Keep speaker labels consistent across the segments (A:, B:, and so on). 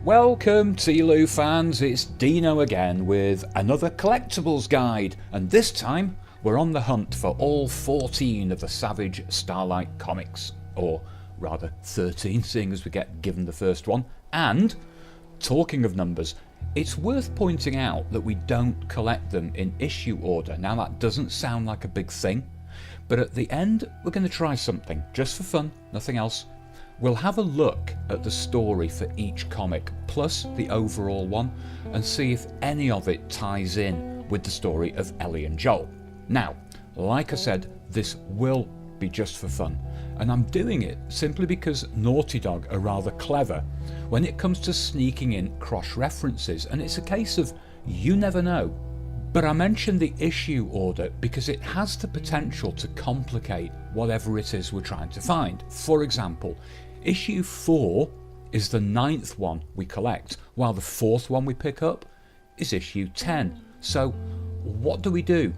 A: Welcome TLU fans, it's Dino again with another collectibles guide, and this time we're on the hunt for all 14 of the Savage Starlight comics, or rather 13 seeing as we get given the first one. And talking of numbers, it's worth pointing out that we don't collect them in issue order. Now that doesn't sound like a big thing, but at the end we're going to try something, just for fun, nothing else. We'll have a look at the story for each comic, plus the overall one, and see if any of it ties in with the story of Ellie and Joel. Now, like I said, this will be just for fun, and I'm doing it simply because Naughty Dog are rather clever when it comes to sneaking in cross-references, and it's a case of you never know. But I mention the issue order because it has the potential to complicate whatever it is we're trying to find. For example, issue 4 is the 9th one we collect, while the 4th one we pick up is issue 10. So what do?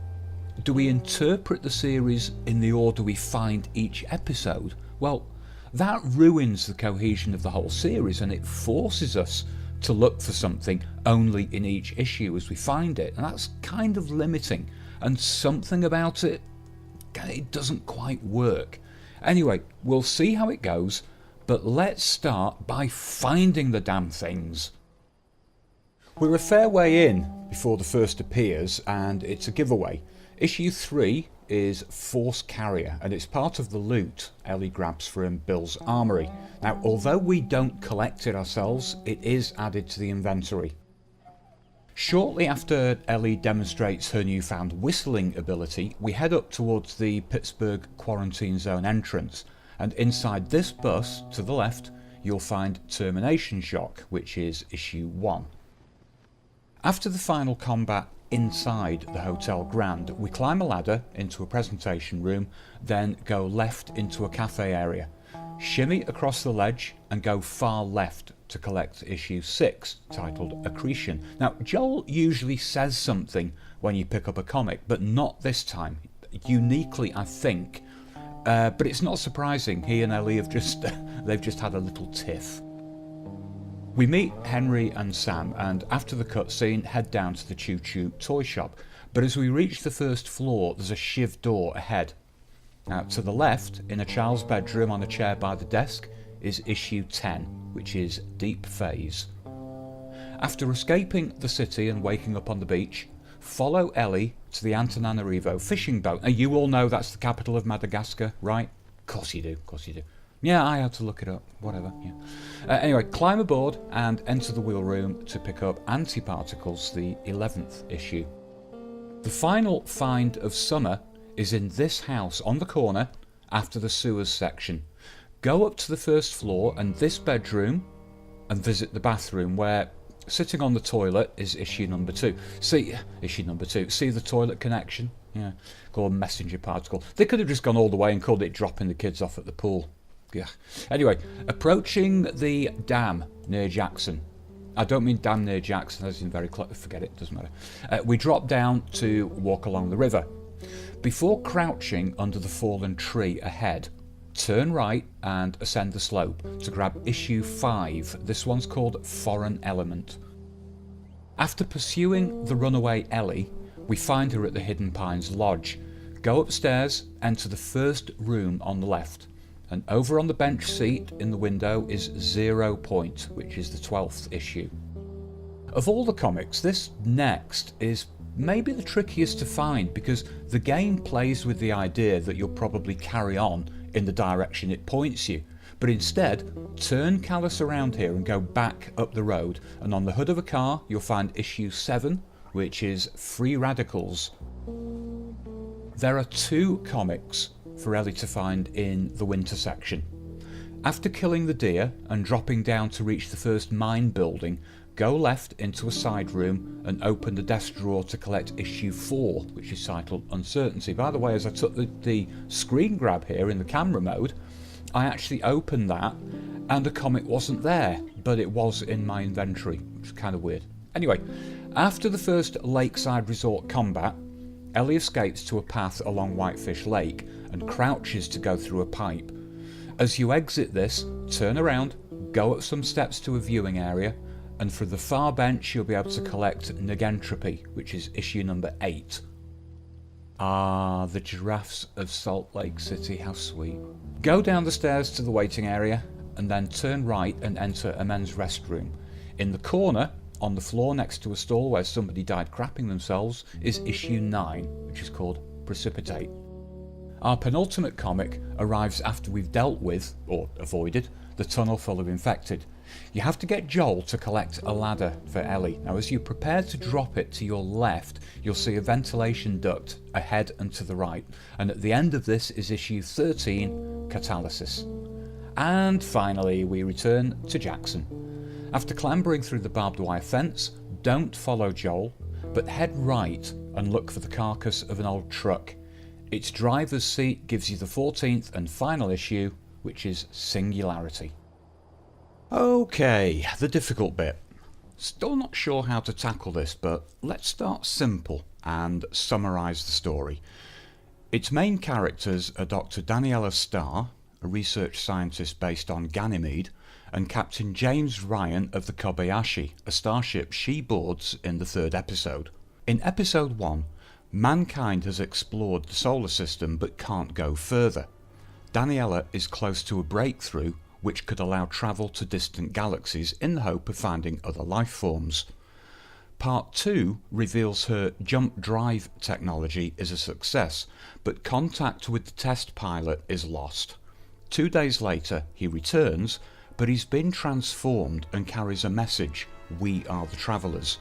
A: Do we interpret the series in the order we find each episode? Well, that ruins the cohesion of the whole series, and it forces us to look for something only in each issue as we find it, and that's kind of limiting, and something about it doesn't quite work. Anyway, we'll see how it goes, but let's start by finding the damn things. We're a fair way in before the first appears, and it's a giveaway. Issue 3 is Force Carrier, and it's part of the loot Ellie grabs from Bill's armoury. Now, although we don't collect it ourselves, it is added to the inventory. Shortly after Ellie demonstrates her newfound whistling ability, we head up towards the Pittsburgh Quarantine Zone entrance, and inside this bus, to the left, you'll find Termination Shock, which is issue 1. After the final combat inside the Hotel Grand, we climb a ladder into a presentation room, then go left into a cafe area, shimmy across the ledge and go far left to collect issue 6, titled Accretion. Now, Joel usually says something when you pick up a comic, but not this time. Uniquely, I think. But it's not surprising. He and Ellie have they've just had a little tiff. We meet Henry and Sam, and after the cutscene head down to the Choo Choo toy shop, but as we reach the first floor there's a shiv door ahead. Now to the left, in a child's bedroom on a chair by the desk, is issue 10, which is Deep Phase. After escaping the city and waking up on the beach, follow Ellie to the Antananarivo fishing boat. Now you all know that's the capital of Madagascar, right? Of course you do, of course you do. Yeah, I had to look it up, whatever, yeah. Anyway, climb aboard and enter the wheel room to pick up Antiparticles, the 11th issue. The final find of summer is in this house on the corner after the sewers section. Go up to the first floor and this bedroom and visit the bathroom where, sitting on the toilet, is issue number 2. See the toilet connection? Yeah, called messenger particle. They could have just gone all the way and called it dropping the kids off at the pool. Yeah. Anyway, approaching the dam near Jackson. I don't mean dam near Jackson, as in very close, forget it, doesn't matter. We drop down to walk along the river. Before crouching under the fallen tree ahead, turn right and ascend the slope to grab issue 5. This one's called Foreign Element. After pursuing the runaway Ellie, we find her at the Hidden Pines Lodge. Go upstairs, enter the first room on the left. And over on the bench seat in the window is 0 Point, which is the 12th issue. Of all the comics, this next is maybe the trickiest to find because the game plays with the idea that you'll probably carry on in the direction it points you, but instead turn Callus around here and go back up the road, and on the hood of a car you'll find issue 7, which is Free Radicals. There are 2 comics for Ellie to find in the winter section. After killing the deer and dropping down to reach the first mine building, go left into a side room and open the desk drawer to collect issue 4, which is titled Uncertainty. By the way, as I took the screen grab here in the camera mode, I actually opened that and the comic wasn't there, but it was in my inventory, which is kind of weird. Anyway, after the first lakeside resort combat, Ellie escapes to a path along Whitefish Lake and crouches to go through a pipe. As you exit this, turn around, go up some steps to a viewing area, and for the far bench you'll be able to collect Negentropy, which is issue number 8. Ah, the giraffes of Salt Lake City, how sweet. Go down the stairs to the waiting area and then turn right and enter a men's restroom. In the corner, on the floor next to a stall where somebody died crapping themselves, is issue 9, which is called Precipitate. Our penultimate comic arrives after we've dealt with, or avoided, the tunnel full of infected. You have to get Joel to collect a ladder for Ellie. Now as you prepare to drop it to your left, you'll see a ventilation duct ahead and to the right. And at the end of this is issue 13, Catalysis. And finally we return to Jackson. After clambering through the barbed wire fence, don't follow Joel, but head right and look for the carcass of an old truck. Its driver's seat gives you the 14th and final issue, which is Singularity. Okay, the difficult bit. Still not sure how to tackle this, but let's start simple and summarise the story. Its main characters are Dr. Daniela Starr, a research scientist based on Ganymede, and Captain James Ryan of the Kobayashi, a starship she boards in the 3rd episode. In episode 1, mankind has explored the solar system but can't go further. Daniela is close to a breakthrough which could allow travel to distant galaxies in the hope of finding other life forms. Part 2 reveals her jump drive technology is a success, but contact with the test pilot is lost. 2 days later he returns, but he's been transformed and carries a message: "We are the Travellers."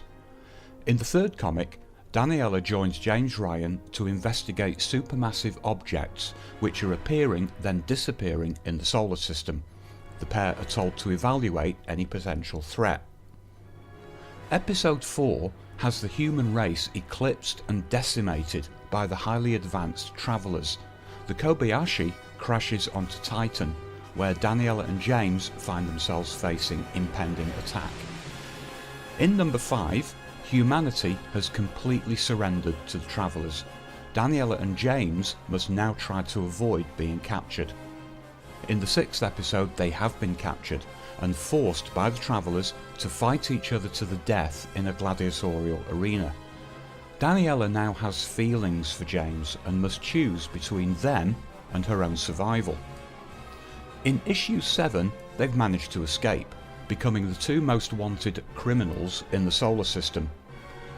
A: In the 3rd comic, Daniela joins James Ryan to investigate supermassive objects which are appearing then disappearing in the solar system. The pair are told to evaluate any potential threat. Episode 4 has the human race eclipsed and decimated by the highly advanced Travellers. The Kobayashi crashes onto Titan, where Daniela and James find themselves facing impending attack. In number 5, humanity has completely surrendered to the Travellers. Daniela and James must now try to avoid being captured. In the 6th episode they have been captured and forced by the Travellers to fight each other to the death in a gladiatorial arena. Daniela now has feelings for James and must choose between them and her own survival. In issue 7 they've managed to escape, becoming the 2 most wanted criminals in the solar system.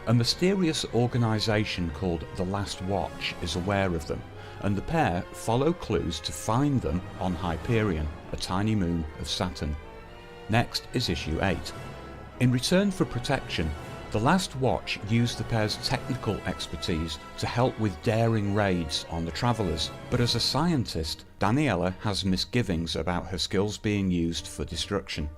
A: A mysterious organisation called the Last Watch is aware of them, and the pair follow clues to find them on Hyperion, a tiny moon of Saturn. Next is issue 8. In return for protection, the Last Watch use the pair's technical expertise to help with daring raids on the Travellers, but as a scientist, Daniela has misgivings about her skills being used for destruction.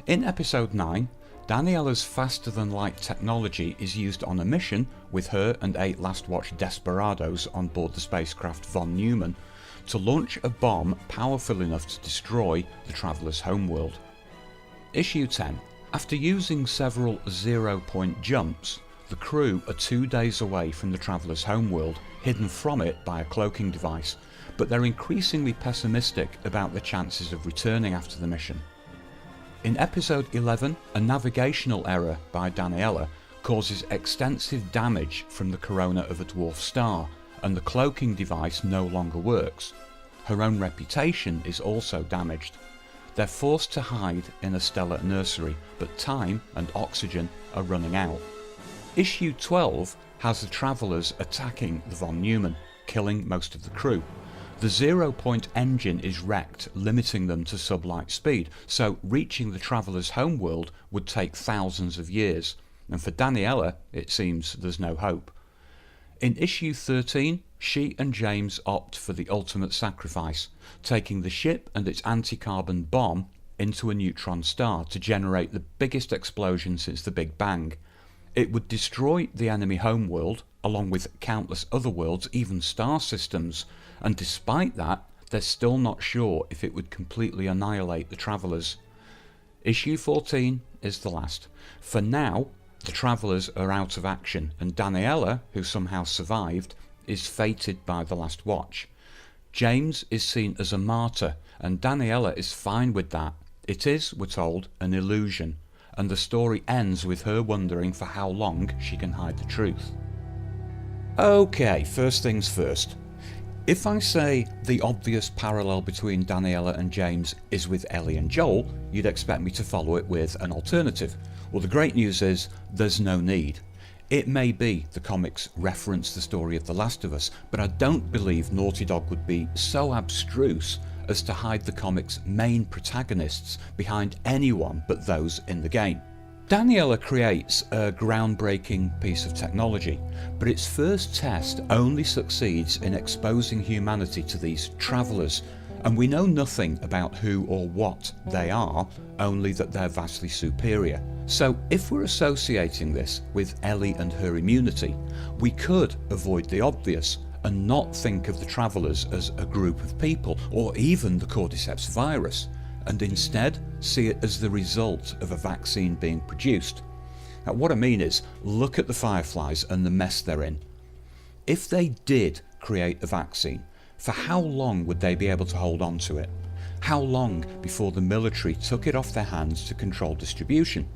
A: In episode 9, Daniela's faster-than-light technology is used on a mission with her and 8 Last Watch desperados on board the spacecraft von Neumann to launch a bomb powerful enough to destroy the Travellers' homeworld. Issue 10. After using several zero-point jumps, the crew are 2 days away from the Travellers' homeworld, hidden from it by a cloaking device, but they're increasingly pessimistic about the chances of returning after the mission. In episode 11, a navigational error by Daniela causes extensive damage from the corona of a dwarf star, and the cloaking device no longer works. Her own reputation is also damaged. They're forced to hide in a stellar nursery, but time and oxygen are running out. Issue 12 has the Travellers attacking the von Neumann, killing most of the crew. The zero-point engine is wrecked, limiting them to sublight speed, so reaching the Travellers' homeworld would take thousands of years, and for Daniela it seems there's no hope. In issue 13, she and James opt for the ultimate sacrifice, taking the ship and its anti-carbon bomb into a neutron star to generate the biggest explosion since the Big Bang. It would destroy the enemy homeworld, along with countless other worlds, even star systems, and despite that, they're still not sure if it would completely annihilate the Travellers. Issue 14 is the last. For now, the Travellers are out of action, and Daniela, who somehow survived, is fated by the Last Watch. James is seen as a martyr, and Daniela is fine with that. It is, we're told, an illusion, and the story ends with her wondering for how long she can hide the truth. Okay, first things first. If I say the obvious parallel between Daniela and James is with Ellie and Joel, you'd expect me to follow it with an alternative. Well, the great news is there's no need. It may be the comics reference the story of The Last of Us, but I don't believe Naughty Dog would be so abstruse as to hide the comic's main protagonists behind anyone but those in the game. Daniela creates a groundbreaking piece of technology, but its first test only succeeds in exposing humanity to these travellers, and we know nothing about who or what they are, only that they're vastly superior. So if we're associating this with Ellie and her immunity, we could avoid the obvious and not think of the travellers as a group of people, or even the cordyceps virus, and instead see it as the result of a vaccine being produced. Now, what I mean is, look at the Fireflies and the mess they're in. If they did create a vaccine, for how long would they be able to hold on to it? How long before the military took it off their hands to control distribution?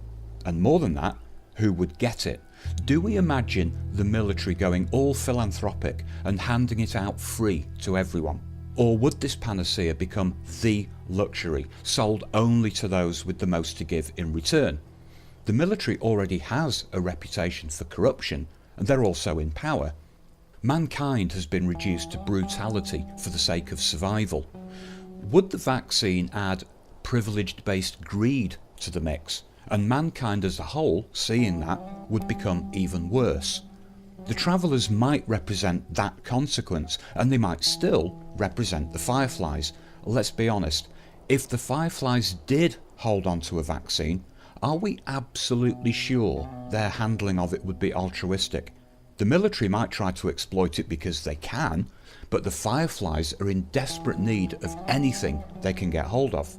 A: And more than that, who would get it? Do we imagine the military going all philanthropic and handing it out free to everyone? Or would this panacea become the luxury, sold only to those with the most to give in return? The military already has a reputation for corruption, and they're also in power. Mankind has been reduced to brutality for the sake of survival. Would the vaccine add privilege-based greed to the mix, and mankind as a whole, seeing that, would become even worse? The travellers might represent that consequence, and they might still represent the Fireflies. Let's be honest, if the Fireflies did hold on to a vaccine, are we absolutely sure their handling of it would be altruistic? The military might try to exploit it because they can, but the Fireflies are in desperate need of anything they can get hold of.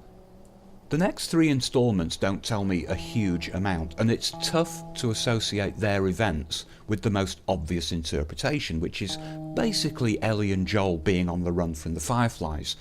A: The next 3 instalments don't tell me a huge amount, and it's tough to associate their events with the most obvious interpretation, which is basically Ellie and Joel being on the run from the Fireflies.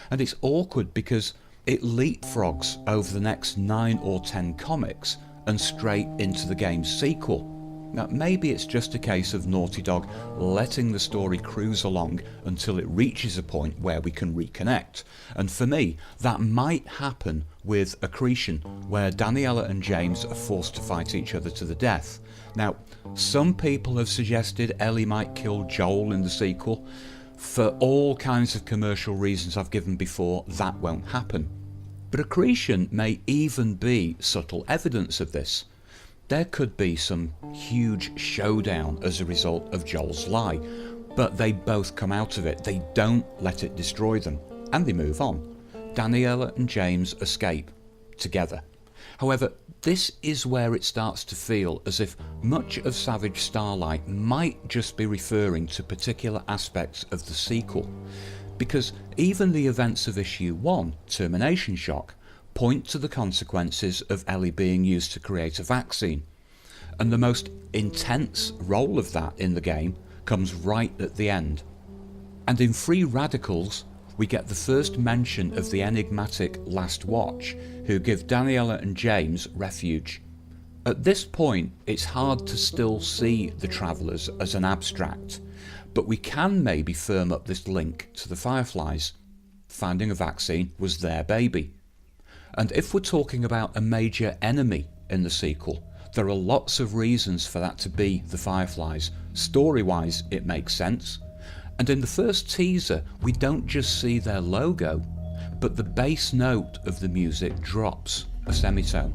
A: And it's awkward because it leapfrogs over the next 9 or 10 comics and straight into the game's sequel. Now, maybe it's just a case of Naughty Dog letting the story cruise along until it reaches a point where we can reconnect. And for me, that might happen with Accretion, where Daniela and James are forced to fight each other to the death. Now, some people have suggested Ellie might kill Joel in the sequel. For all kinds of commercial reasons I've given before, that won't happen. But Accretion may even be subtle evidence of this. There could be some huge showdown as a result of Joel's lie, but they both come out of it. They don't let it destroy them, and they move on. Daniela and James escape together. However, this is where it starts to feel as if much of Savage Starlight might just be referring to particular aspects of the sequel, because even the events of issue 1, Termination Shock, point to the consequences of Ellie being used to create a vaccine, and the most intense role of that in the game comes right at the end. And in Free Radicals, we get the first mention of the enigmatic Last Watch, who give Daniela and James refuge. At this point, it's hard to still see the Travellers as an abstract, but we can maybe firm up this link to the Fireflies. Finding a vaccine was their baby. And if we're talking about a major enemy in the sequel, there are lots of reasons for that to be the Fireflies. Story-wise, it makes sense. And in the first teaser, we don't just see their logo, but the bass note of the music drops a semitone.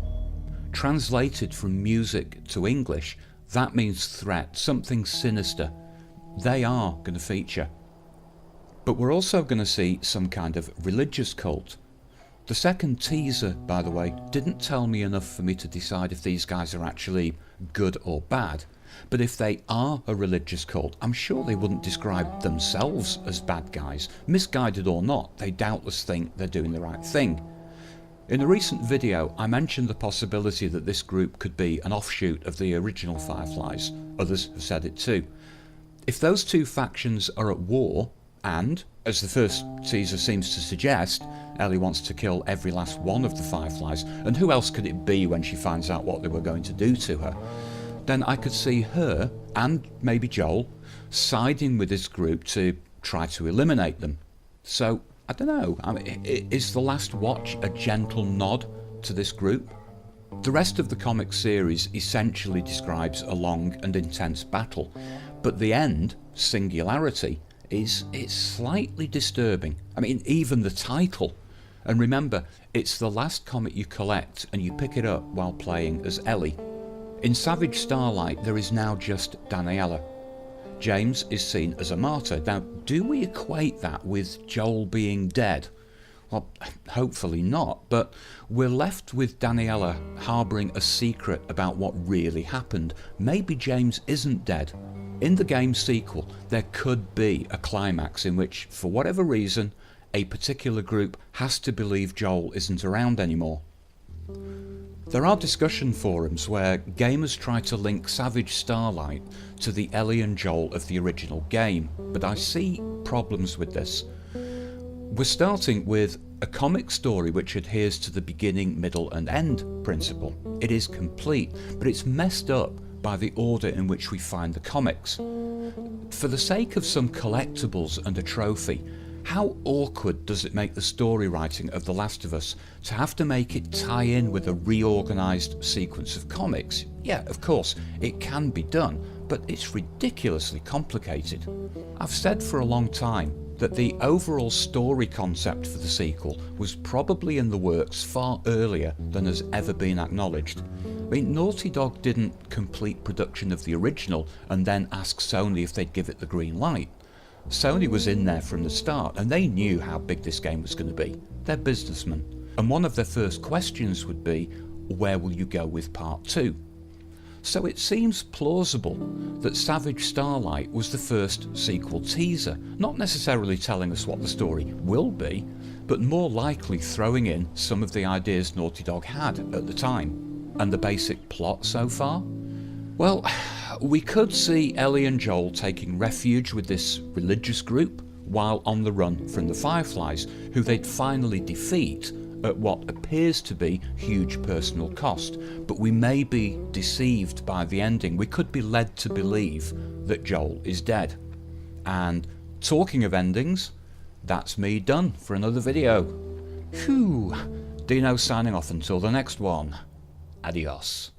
A: Translated from music to English, that means threat, something sinister. They are going to feature. But we're also going to see some kind of religious cult. The second teaser, by the way, didn't tell me enough for me to decide if these guys are actually good or bad. But if they are a religious cult, I'm sure they wouldn't describe themselves as bad guys. Misguided or not, they doubtless think they're doing the right thing. In a recent video, I mentioned the possibility that this group could be an offshoot of the original Fireflies. Others have said it too. If those two factions are at war, and, as the first teaser seems to suggest, Ellie wants to kill every last one of the Fireflies, and who else could it be when she finds out what they were going to do to her? Then I could see her, and maybe Joel, siding with this group to try to eliminate them. So, I don't know, is The Last Watch a gentle nod to this group? The rest of the comic series essentially describes a long and intense battle, but the end, Singularity, it's slightly disturbing. I mean, even the title. And remember, it's the last comic you collect and you pick it up while playing as Ellie. In Savage Starlight there is now just Daniela. James is seen as a martyr. Now, do we equate that with Joel being dead? Well, hopefully not, but we're left with Daniela harbouring a secret about what really happened. Maybe James isn't dead. In the game's sequel, there could be a climax in which, for whatever reason, a particular group has to believe Joel isn't around anymore. There are discussion forums where gamers try to link Savage Starlight to the Ellie and Joel of the original game, but I see problems with this. We're starting with a comic story which adheres to the beginning, middle and end principle. It is complete, but it's messed up by the order in which we find the comics. For the sake of some collectibles and a trophy, how awkward does it make the story writing of The Last of Us to have to make it tie in with a reorganised sequence of comics? Yeah, of course, it can be done, but it's ridiculously complicated. I've said for a long time that the overall story concept for the sequel was probably in the works far earlier than has ever been acknowledged. I mean, Naughty Dog didn't complete production of the original and then ask Sony if they'd give it the green light. Sony was in there from the start and they knew how big this game was going to be. They're businessmen. And one of their first questions would be, where will you go with part 2? So it seems plausible that Savage Starlight was the first sequel teaser, not necessarily telling us what the story will be, but more likely throwing in some of the ideas Naughty Dog had at the time. And the basic plot so far? Well, we could see Ellie and Joel taking refuge with this religious group while on the run from the Fireflies, who they'd finally defeat at what appears to be huge personal cost. But we may be deceived by the ending. We could be led to believe that Joel is dead. And talking of endings, that's me done for another video. Phew, Dino signing off until the next one. Adios.